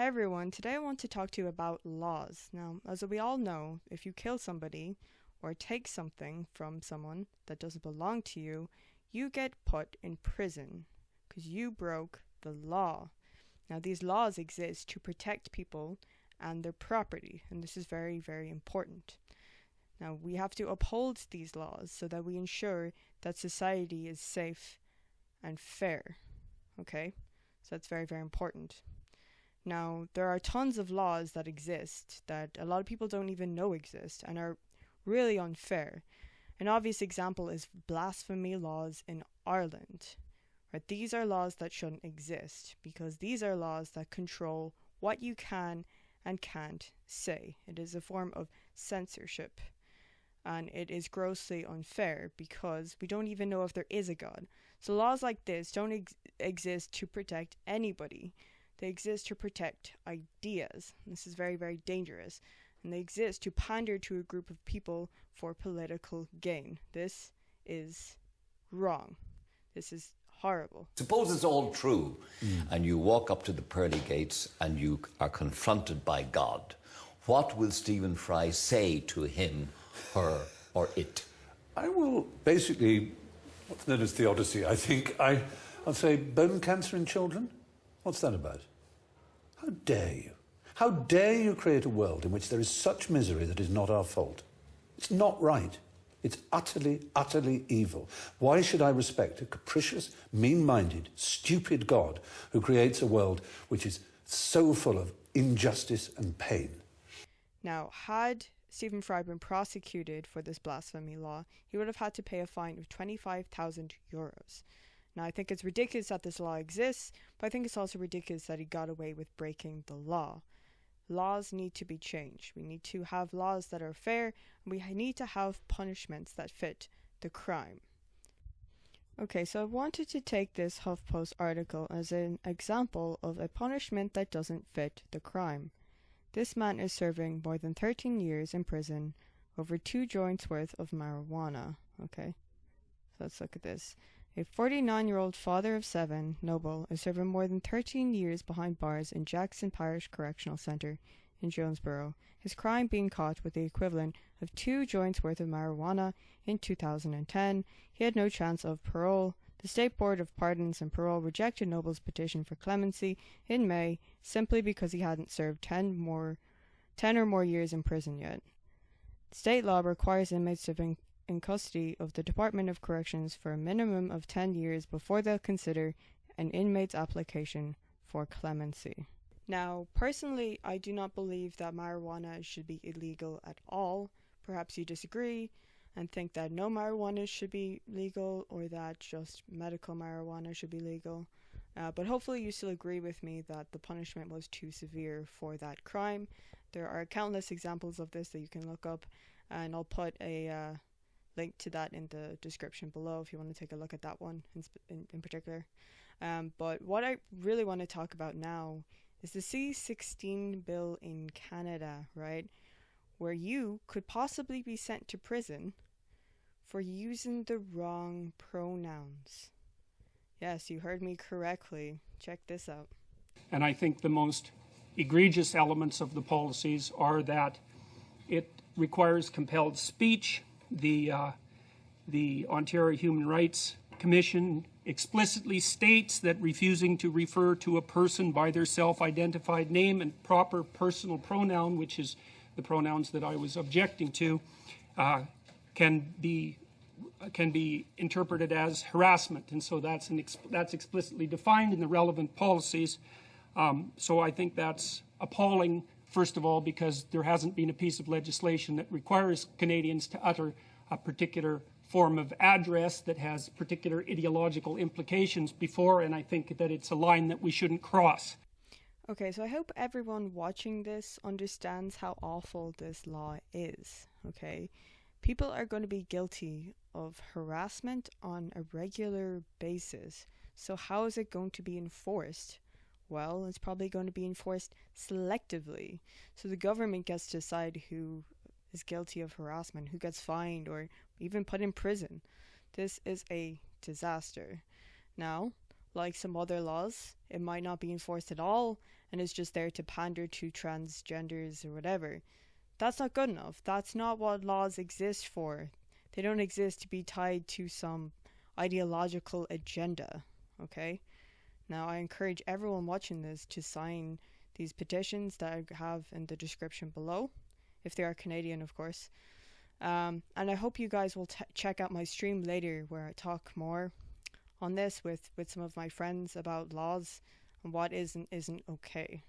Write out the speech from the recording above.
Hey everyone, today I want to talk to you about laws. Now, as we all know, if you kill somebody or take something from someone that doesn't belong to you, you get put in prison because you broke the law. Now, these laws exist to protect people and their property, and this is very, very important. Now, we have to uphold these laws so that we ensure that society is safe and fair. Okay? So that's very, very important. Now, there are tons of laws that exist that a lot of people don't even know exist and are really unfair. An obvious example is blasphemy laws in Ireland. Right? These are laws that shouldn't exist because these are laws that control what you can and can't say. It is a form of censorship. And it is grossly unfair because we don't even know if there is a God. So laws like this don't exist to protect anybody. They exist to protect ideas. This is very, very dangerous. And they exist to pander to a group of people for political gain. This is wrong. This is horrible. Suppose it's all true, and you walk up to the pearly gates and you are confronted by God. What will Stephen Fry say to him, her, or it? I will basically, what's known as theodicy, I think. I'll say bone cancer in children? What's that about? How dare you? How dare you create a world in which there is such misery that is not our fault? It's not right. It's utterly, utterly evil. Why should I respect a capricious, mean-minded, stupid God who creates a world which is so full of injustice and pain? Now, had Stephen Fry been prosecuted for this blasphemy law, he would have had to pay a fine of 25,000 euros. Now, I think it's ridiculous that this law exists, but I think it's also ridiculous that he got away with breaking the law. Laws need to be changed. We need to have laws that are fair, and we need to have punishments that fit the crime. Okay, so I wanted to take this HuffPost article as an example of a punishment that doesn't fit the crime. This man is serving more than 13 years in prison over 2 joints worth of marijuana. Okay, so let's look at this. A 49-year-old father of 7, Noble, is serving more than 13 years behind bars in Jackson Parish Correctional Centre in Jonesboro, his crime being caught with the equivalent of 2 joints worth of marijuana in 2010. He had no chance of parole. The State Board of Pardons and Parole rejected Noble's petition for clemency in May simply because he hadn't served 10 or more years in prison yet. State law requires inmates to be in custody of the Department of Corrections for a minimum of 10 years before they'll consider an inmate's application for clemency. Now, personally, I do not believe that marijuana should be illegal at all. Perhaps you disagree and think that no marijuana should be legal or that just medical marijuana should be legal. But hopefully you still agree with me that the punishment was too severe for that crime. There are countless examples of this that you can look up, and I'll put a link to that in the description below if you want to take a look at that one in particular. But what I really want to talk about now is the C-16 bill in Canada, right? Where you could possibly be sent to prison for using the wrong pronouns. Yes, you heard me correctly. Check this out. And I think the most egregious elements of the policies are that it requires compelled speech. The Ontario Human Rights Commission explicitly states that refusing to refer to a person by their self-identified name and proper personal pronoun, which is the pronouns that I was objecting to, can be interpreted as harassment, and so that's explicitly defined in the relevant policies. So I think that's appalling. First of all, because there hasn't been a piece of legislation that requires Canadians to utter a particular form of address that has particular ideological implications before, and I think that it's a line that we shouldn't cross. Okay, so I hope everyone watching this understands how awful this law is, okay? People are going to be guilty of harassment on a regular basis, so how is it going to be enforced? Well, it's probably going to be enforced selectively. So the government gets to decide who is guilty of harassment, who gets fined or even put in prison. This is a disaster. Now, like some other laws, it might not be enforced at all, and is just there to pander to transgenders or whatever. That's not good enough. That's not what laws exist for. They don't exist to be tied to some ideological agenda, okay? Now, I encourage everyone watching this to sign these petitions that I have in the description below, if they are Canadian, of course. And I hope you guys will check out my stream later where I talk more on this with some of my friends about laws and what is and isn't okay.